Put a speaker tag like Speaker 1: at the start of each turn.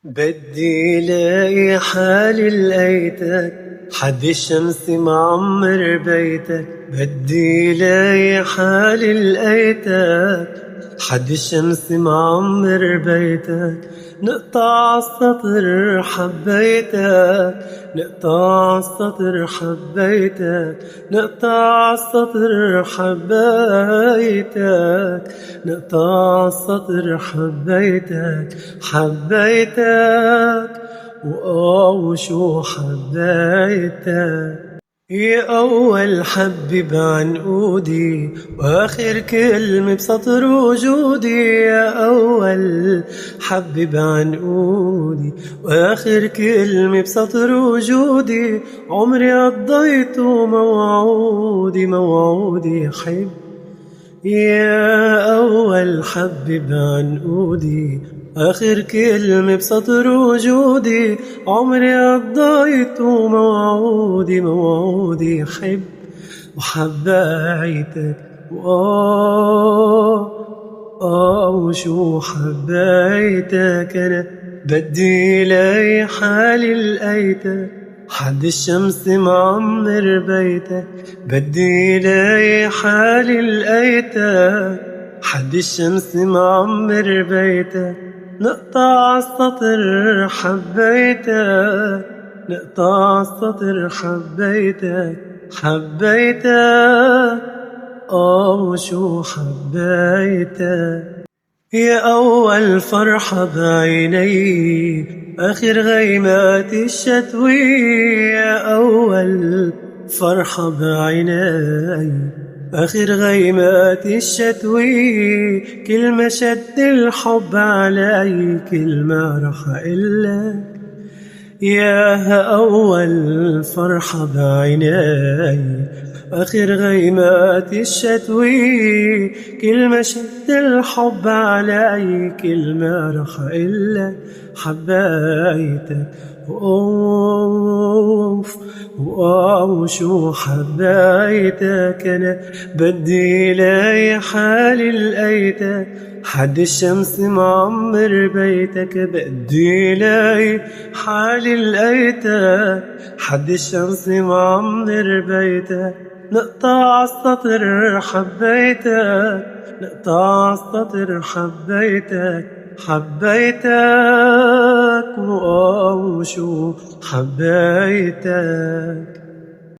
Speaker 1: بدي لاقي حالي لقيتك، حد الشمس معمر بيتك. بدي لاقي حالي لقيتك، حد الشمس معمر بيتك. نقطع السطر حبيتك، نقطع السطر حبيتك، نقطع السطر حبيتك، نقطع السطر حبيتك. حبيتك وشو حبيتك. يا أول حب بعنقودي وآخر كلمة بسطر وجودي. يا أول حب بعنقودي وآخر كلمة بسطر وجودي. عمري قضيته موعودي موعودي حب. يا أول حب بعنقودي آخر كلمة بسطر وجودي. عمري قضيته موعودي موعودي حب. وحبيتك وشو حبيتك. أنا بدي لاقي حالي لقيتك، حد الشمس معمر بيتك. بدي لاقي حالي لقيتك، حد الشمس معمر بيتك. نقطع السطر حبيتك، نقطع السطر حبيتك. حبيتك وشو حبيتك. يا أول فرحة بعيني آخر غيمات الشتوية. يا أول فرحة بعيني آخر غيمات الشتوية. كل ما شد الحب علي كل ما رح أقلك. يا أول فرحة بعيني آخر غيمات الشتوية. كل ما شد الحب علي كل ما رح أقلك. حبيتك وشو حبيتك. أنا بدي لاقي حالي لقيتك، حد الشمس معمر بيتك. بدي لاقي حالي لقيتك، حد الشمس معمر بيتك. نقطع السطر حبيتك، نقطع السطر حبيتك. حبيتك وشو حبيتك.